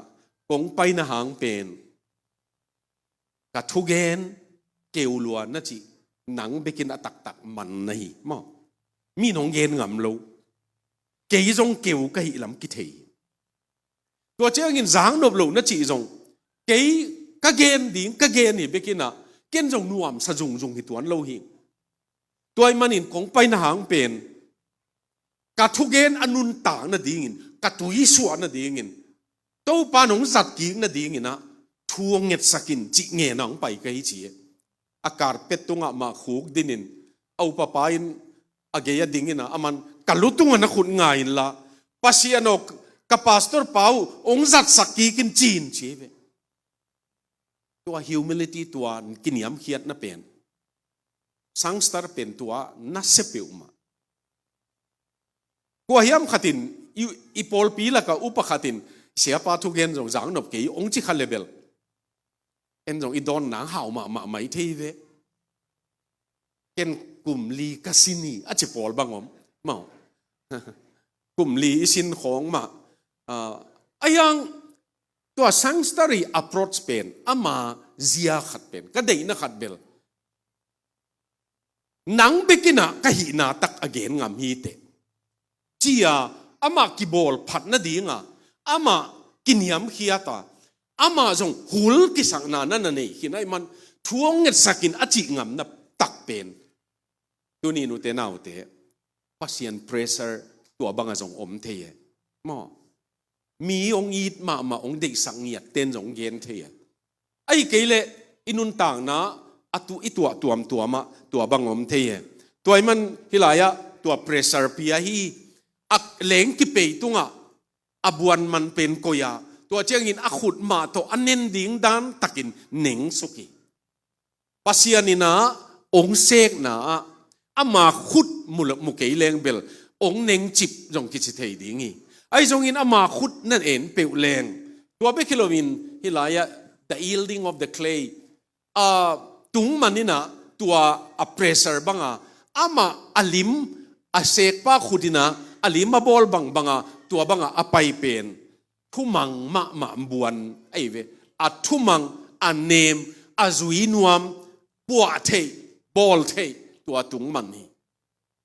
กงไปนะหางเป็นกะทุเกนเกวลัวนะจีหนังไปกินตักมันนี่มอมีน้องเย็นงำโลเกยจงเกวก็หิลำกิเทตัวเจ้าเงินจางนบโลนะจีจงเกยก็เกนดิ่งก็เกนนี่ไปกินเกนจงนวมสะจงหิตัวโลหิตัวมันนินกงไปนะหางเป็นกะทุเกนอนุนต่างนะดิ่งกะตุยสวนนะดิ่งโตปานงสัตกิงนะดิ่งนะทวงเง็ดสกินจิเงนังไปก็หิจีอากาศเป็ดตุงมาขุกดินินเอาปะปายินเกียดิ่งนะมันกะลุตุงนะขุนง่ายละปัสยานกกับพาสตอร์เปาองสัตสักกีกินจีนเชฟตัว humility ตัวกินยำเขียดนะเป็นสังสตาร์เป็นตัวนัสเซปิวมากัวยำขัดินอีพอลปีละกับอุปขัดินเสียปาทุเกนจงจางนบเกยองจิขันเลเบลเอ็นจงอีดอนหนังห่าวมาไม่เทเวเอ็นกลุ่มลีกาซินีอาจจะพอลบางอมมากลุ่มลีสินของมายังตัวสังสตารี approach เป็นมาเสียขัดเป็นก็ได้นะขัดเบลหนังเบกินะก็หินาตักอเกนงามฮีเตจียมากิบอลพัดนะดีงามากินยำเขียตามาจงหุลกิสังนานั่นนี่หินไอมันทวงเงินสกินอจิงามนับตักเป็นตัวนี้นุเตนาวเตพัศยันเพรสเซอร์ตัวบางจงอมเทียมอมีองอีดมาองเด็กสังเงียเต้นจงเย็นเทียไอ้เกลเลอินุนต่างนะอีตัวมาตัวบางอมเทียตัวมันฮิลายะตัวเพรสเซอร์พิยาฮีเหลงกิเปตุงบวนมันเป็นโกยาตัวเจ้างินขุดมาตัวอันเน้นดิ่งดานตักินเหน่งสุกีปัสยานินะองเสกนะมาขุดมุกเกยเลงเบลองเหน่งจิบจงกิจเทยดิ่งไอ้จงอินมาขุดนั่นเองเปลวแรงตัวเบคิโลวินฮิลายะ the yielding of the clay tung manina tua a pressure banga ama alim a sek pa khudina alim ma bol bang banga tua banga apai pen thumang ma buan ai ve a thumang a nem a zui nuam bua thei bol thei tua tung man hi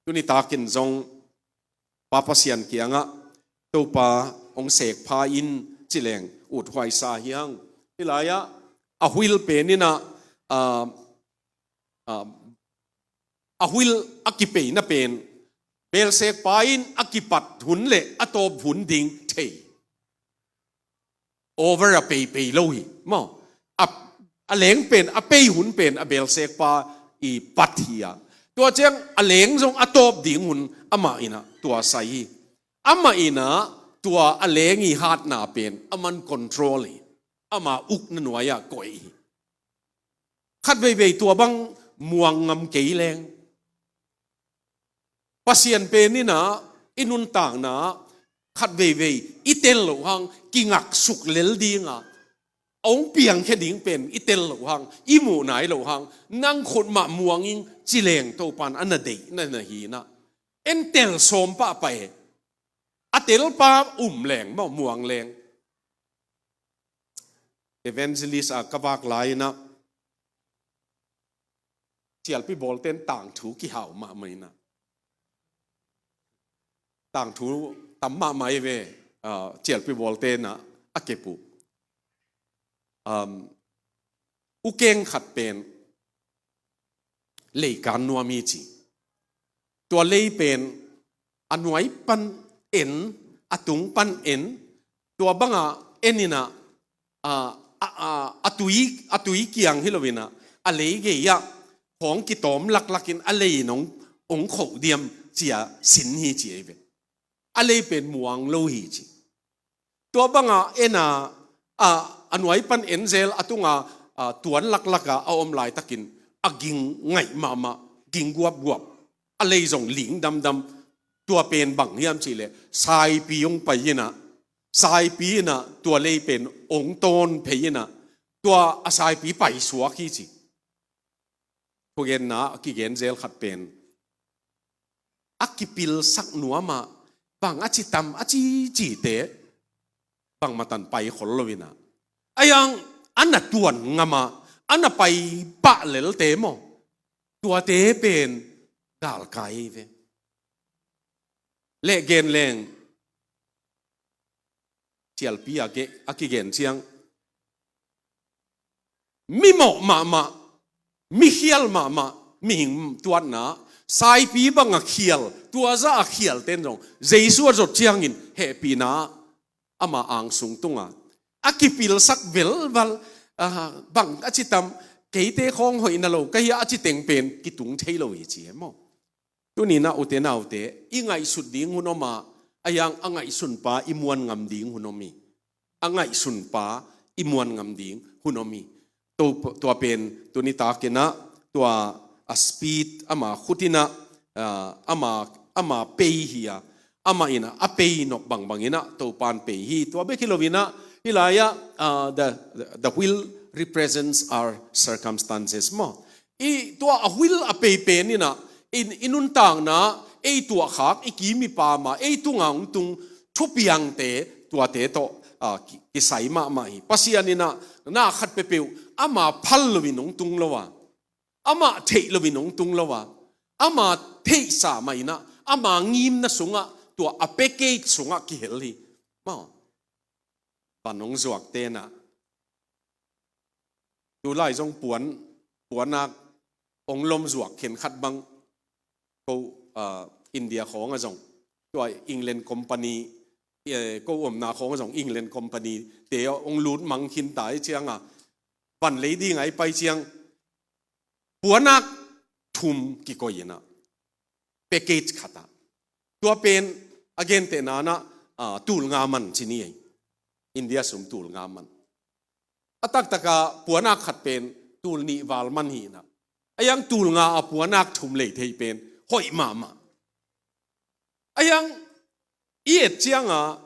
tuni takin zong papa sian kianga topa ong sek pha in chileng ut hwai sa hiang hilaya a huil penina a huil akipe na pen bel sek pain akipat hun le atop hun ding thei over a pe lo hi mo a leng pen a pe hun pen a bel sek pa i pathia tua chang a leng jong atop ding hun ama ina tua sai ama ina tua a leng i hat na pen aman control hi ama uk na nuaya koi khat vei tua bang muang ngam kei leng pasien pe ni na inun tang na khat vei itel lo hang kingak suk lel dinga ong piang khe ding pen itel lo hang imu nai lo hang nang khot ma muanging chileng to pan ana dei na hi na en tel som pa pa e atel pa leng ma muang leng evangelist a kawak lai na chial pi bol ten tang thu ki hau ma mai na tang thu tam ma mai ve chial pi bol ten na akepu ukeng khat pen lei kan nuam mi chi tua lei pen anuai pan en atung pan en tua banga enina atui kiang hilowina a lei ge ya khong ki tom lakin a lei nong ong kho diam chia sin hi chi ve a lei pen muang lo hi chi tua banga ena anuai pan enzel atunga tuan laklaka a om lai takin aging ngai mama ging guap a lei zong ling dam tua pen bang hiam chi le sai pi yong pa yina sai pi na tua lei pen ong ton pe yina tua a sai pi pai suak hi chi phugen na ki gen zel khat pen akipil sak nuama bang achi tam achi chi te bang matan pai khol lovina ayang ana tuan ngama ana pai pa lel te mo tua te pen dal kai ve le gen leng chial pi ake akigen chiang mi mo ma mi hial ma mi hing tuan na sai pi bang a khial tua za a khial ten jong jesu zot chiang in he pi na ama ang sung tunga akipil sak vel val bang achitam keite khong hoi na lo ka hi achi teng pen ki tung thei lo hi chi mo tuni na ute na ute ingai sut ding hunoma ayang angai sun pa imuan ngam ding hunomi angai sun pa imuan ngam ding hunomi to pen tuni ta kena tua a speed ama khutina ama pei hiya ama ina a pei nok bangina to pan pei hi to be kilovina hilaya the will represents our circumstances mo I to a will a pei pen ina inun tang na e tua khak ikimi pa ma e tungang tung thupiang te tua te to ki sai ma hi pasianina na khat pe peu ama phal lowi nong tung lowa ama thei lowi nong tung lowa ama thei sa mai na ama ngim na sunga tua a package sunga ki heli ma panong zuak te na tu lai jong puanak ong lom zuak khen khat bang ko India khong a jong tua England company ko om na khong a jong England company te ong lut mang khin tai chianga pan lady ngai pai chiang puanak thum ki ko yena package khata tua pen again te na tul nga man chini India sum tul nga man atak taka puanak khat pen tul ni wal man hi na ayang tul nga a puanak thum le thei pen hoi mama ayang iet chianga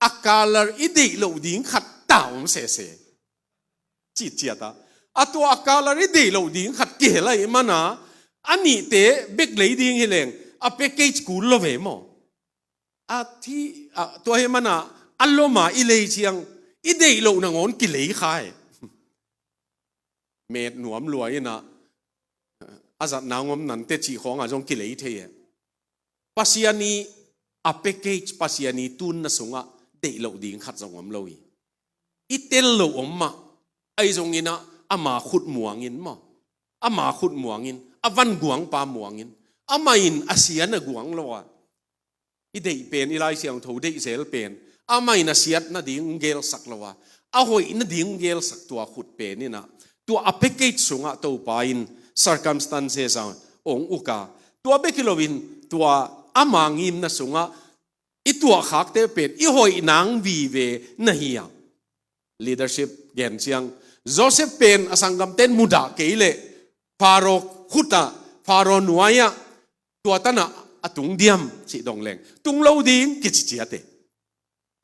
akalar idei lo ding khat taum se จีเจียตาอัตัวอากาลาริเดลดิ้งขัดเกลัยมันนะอันนี้เตะเบกเลยดิ้งเฮเลงอะแพ็กเกจกูลเวมออะที่ตัวเฮมันนะอัลโลมาอิเลเชียงอิเดโลนงอนกิเลขายเม็ดหนวมรวยนะอาจารย์นางอมนันเตจีของอาจงกิเลเทียปัสยานีอะแพ็กเกจปัสยานีตุนนะสงะเดโลดิ้งขัดจงอมลอยอิเตลโลอมมาไอจงอินะอามาขุดหมวงินมั้งอามาขุดหมวงินอาวันกวงปาหมวงินอามาอินอาเซียนกวงละวะอีเดย์เป็นอีไลเสียงทูเดย์เซลเป็นอามาอินอาเซียนน่ะดิ้งเกลสักละวะอาหอยน่ะดิ้งเกลสักตัวขุดเป็นนี่นะตัวอภิเกตสงะตัวปาอิน circumstances องอุกาตัวเบกิโลวินตัวอามางิมน่ะสงะอีตัวขักเตเป็นอีหอยนางวีเวน่ะเฮีย leadership เกณฑ์เชียงJoseph pen asanggam ten muda keile Pharaoh khuta Pharaoh nuaya tua tana atung diam si dong leng tung lo ding kichiate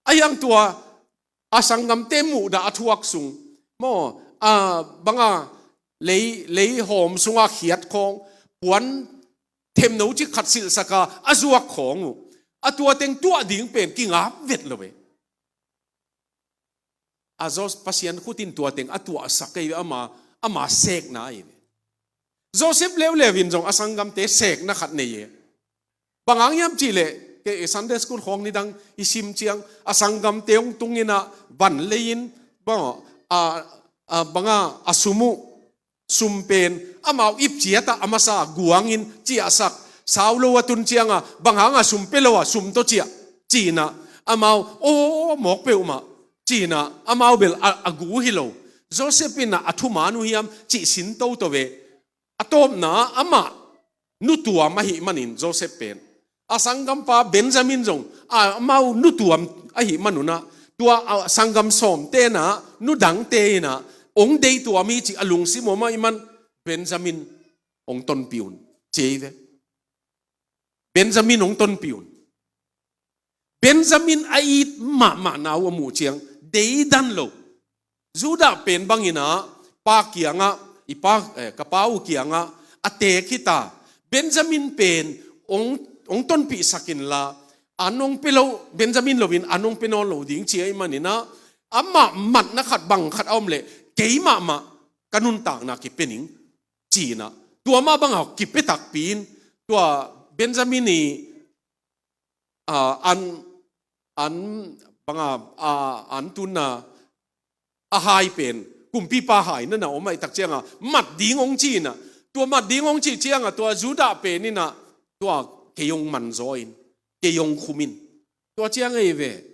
ayang tua asanggam te muda athuak sung mo banga lei hom sunga khiat khong puan them no chi khat sil saka azuak khong atua teng tua ding pen kinga vet lowe Azos pasien kutin tua teng atua sakai ama sek na ini Joseph levin jong asanggam te sek na khat nei bangang yam chile ke Sunday school khong ni dang isim chiang asanggam teong tungina ban lein ba banga asumu sumpen amau ip chiata amasa guangin chia sak saulo watun chianga banganga sumpelowa sumto chia china amau mok peuma China amau bel agu hilo Josephina athumanu hiam chi sin to towe atom na ama nutua mahi manin Joseph pen asangam pa Benjamin jong amau nutuam ahi manuna tua sangam som te na nudang te na ong dei tua mi chi alung si mo ma iman Benjamin ong ton piun cheve Benjamin ong ton piun Benjamin ait ma naw mu chiang dei dan lo Juda pen bangina pa kianga ipa kapau kianga ate kita Benjamin pen ong ton pi sakin la anong pelo Benjamin lovin anong penol lo ding chi ai manina amma mat na khat bang khat om le keima ma kanun tak na ki pening china tua ma bang ki petak pin tua Benjamin ni an banga an tunna a hai pen kumpi pa hai na na omai tak chianga mat ding ong chi na tua mat ding ong chi chianga tua Juda pen ni na tua keyong man zoin keyong khumin tua chianga eve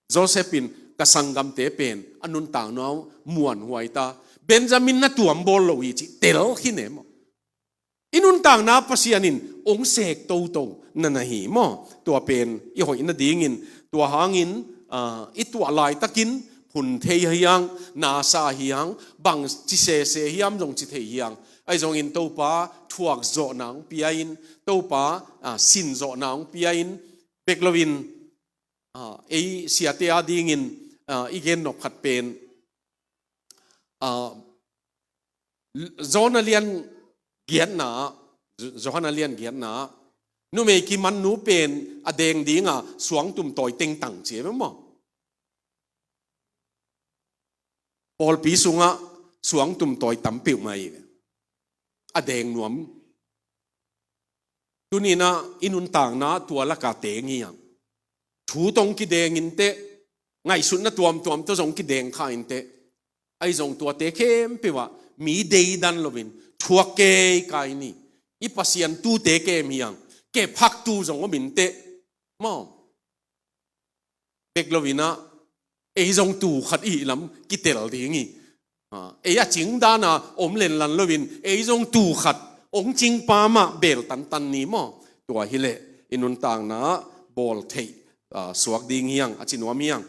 Josephine kasanggam te pen anun tang no muan huaita Benjamin na tuam bol lo chi tel khinem inun tang na pasianin ong sek to na nahi mo tua pen i hoi na dingin tua hangin itua lai takin phun thei hiang na sa hiang bang chi se hiam jong chi thei hiang ai jong in to pa thuak zo nang piain to pa sin zo nang piain beklovin ei siate adingin igen nok khat pen zona lian gian na Johanna lian gian na nu me ki man nu pen adeng dinga suang tum toy teng tang che mo Paul pi sunga suang tum toy tam piu mai adeng nuam tunina inun tang na tua la ka te ngiang thu tong ki deng in te ngai sun na tuam to jong ki deng kha in te ai jong tua te khem piwa mi dei dan lovin thuak ke kai ni i pasian tu te ke miang ke phak tu jong min te mo beklovina ei jong tu khat i lam ki tel dingi ei a ching da na om len lan lovin ei jong tu khat ong ching pa ma bel tan ni mo tua hi le inun tang na bol thei suak ding hiang a chinwa miang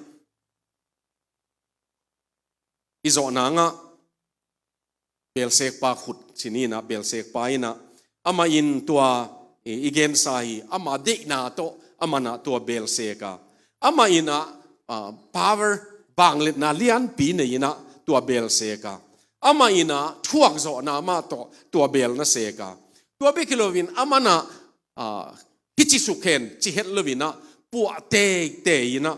izo na nga bel sek pa khut chini na bel sek pa ina ama in tua igen sai ama de na to ama na tua bel seka ama ina power banglet na lian pi ne ina ตัวเบลเซกาอามาอินะทวกโจนามาตัวเบลนะเซกาตัวเบกิโลวินอามานะฮิจิสุเคนจิเฮตโลวินะปัวเตเตยินะ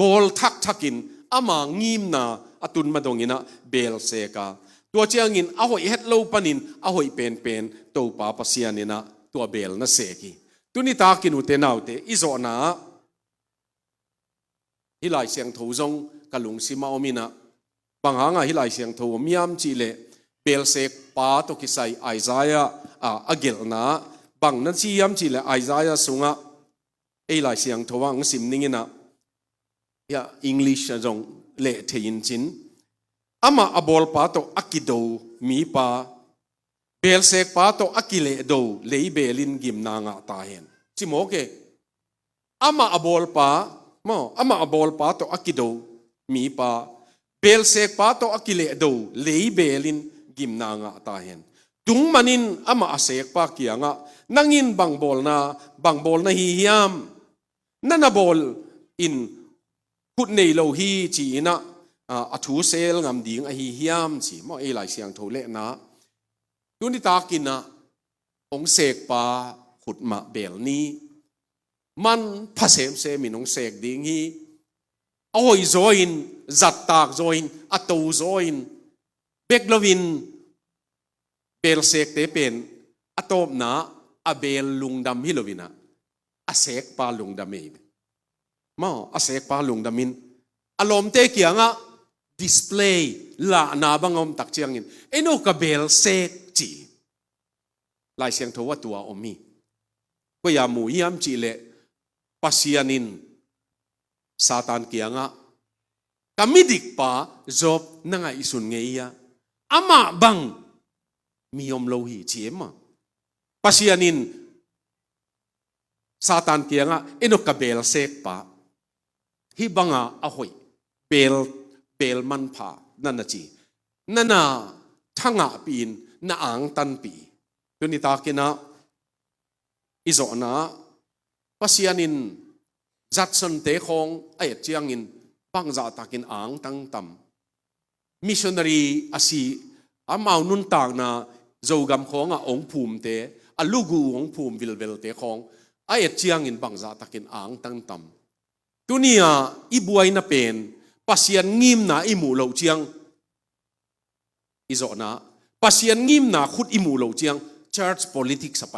บอลทักกินอามางิมนะอตุนมาดงยินะเบลเซกาตัวเจียงินอาหอยเฮตโลปนินอาหอยเป็นตัวปาปเสียนินะตัวเบลนะเซกีตัวนี้ตากินอุเตนาวเตอิโซนาฮิไลเสียงทูจงกะลุงซิมาอมินะบางหางฮิไลเสียงทูมียมจีเลเบลเซกปาตกิไซไอซายาอเกลนะบางนั้นซียมจีเลไอซายาสุงะฮิไลเสียงทูวังสิมนิงินะยาอังกฤษจงเลเทียนจินอามาอบอลปาโตอักิโดมีปาเบลเซกปาโตอักิเลโดเลเบลินกิมนางะตาเห็นจิโมเกอามาอบอลปาอามาอบอลปาโตอักิโดมีปาเบลเซกปาโตอักิเลโดเลเบลินกิมนางะตาเห็นดุงมันินอามาเซกปาเกียงะนังินบังบอลนะฮิยามนั่นบอลอินพุทธในโลหีจีนะอทูเซลงามดิ่งอหิยามสิมอเอไลเสียงโทเลนะดูนี่ตากินนะองเสกปาขุดมาเบลนี้มันพะเสมเซมินองเสกดิ่งฮีอ้อยโจอินจัดตากโจอินอตูโจอินเบกลวินเบลเสกเตเป็นอตบนะอเบลลุงดำฮิโลวินะอเสกปาลุงดำเองมาอเสกปาลุงดำมินอารมณ์เตเกียงะdisplay ละนาบังอมตักเจียงอินเอโนกเบลเซกจีลายเสียงทว่าตัวอมีก็ยามูยามจีเลปัสยานินซาตานเกียงะกามิดิกปาจบนังไอสุนเงียอามาบังมีอมโลหิจีมาปัสยานินซาตานเกียงะเอโนกเบลเซกปาฮิบังะอหอยเบลมันผานั่นนะจีนั่นน่ะทั้งอาปีนน่าอ่างตันปีตัวนี้ตากินะอิโซนะปัสยานินจัดสนเตะของไอ้เจียงอินปังจัดตากินอ่างตั้งต่ำมิชชันนารีอาศัยอามานุนตากนะโจกำขององภูมิเตะอาลูกูองภูมิวิลเวลเตะของไอ้เจียงอินปังจัดตากินอ่างตั้งต่ำตัวนี้อีบวยน่ะเป็นปัสยันงิมนาอิมูเหลาเจียงอิโซนะปัสยันงิมนาขุดอิมูเหลาเจียง church politics สไป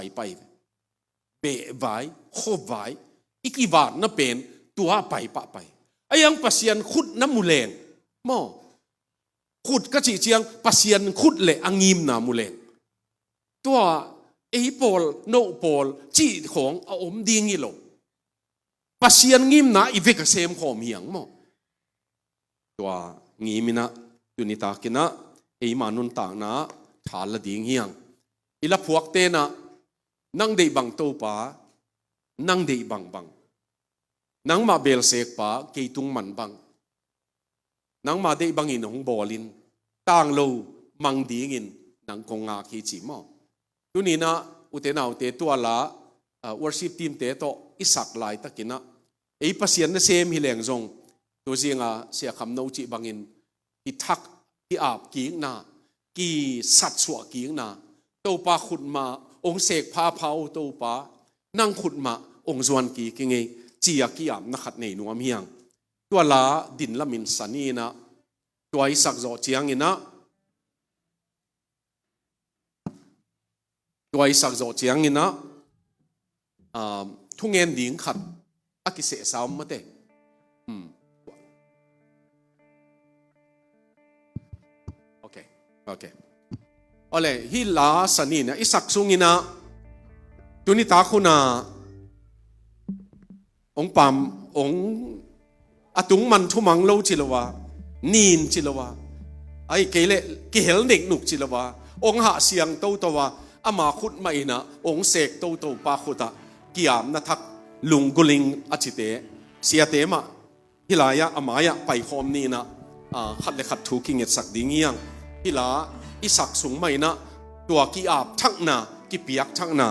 เบะไว้โคไว้อีกวาดน่ะเป็นตัวไปปะไปไอ้ยังปัสยันขุดน้ำมูเลงมอขุดก็จีเจียงปัสยันขุดเละอังงิมนามูเลงตัวไอ้โปลโนโปลจีของอมดีงี้โลปัสยันงิมนาอีเวกเซมขอมเหียงมอตัวงี้มินะตุนิตากินะไอ้มานุนตากนะฐานละดิ่งเฮียงอิละพวกเตนะนั่งเดบังโตปานั่งเดบังนั่งมาเบลเสกปาเกยตุงมันบังนั่งมาเดบังอินหงบอลินต่างโลมังดิ่งอินนั่งกงงาคีจิมอตุนี้นะอุเตนาอุเตตัวละworship team เตโตอิสักลายตะกินะไอ้ปัสยันนะเซมฮิเลงจงตัวเสียงเสียคำนู้จีบังอินที่ทักที่อาบกิ้งนากี่สัตว์สวกิ้งนาตัวปาขุดมาองเสกพาเผาตัวปานั่งขุดมาองจวนกี่กิงเงจียกี่อาบนักขัดในนัวเมียงตัวละดินละมินสันีนะตัวไอสักโจเจียงอินะตัวไอสักโจเจียงอินะทุ่งเงินดิ่งขัดอากิเสสาวมาเตโอเคเอาเลยฮิลาสันนี่นะอิสักซุงินะตัวนี้ตาคุณนะองปามองอตุงมันทุมังโลจิลวะนีนจิลวะไอ้เกเลเกลเด็กหนุกจิลวะองหาเสียงโตตัวอามาขุดไม่นะองเสกโตปาขุดะกิยามนะทักลุงกุลิงอจิเตเสียเตมะฮิลายะอามายะไปคอมนี่นะขัดเลยขัดถูกิงเงสักดิ่งเงียงฮิลาอิสักสูงไม่นะตัวกีอาบทั้งนากีเปียกทั้งนา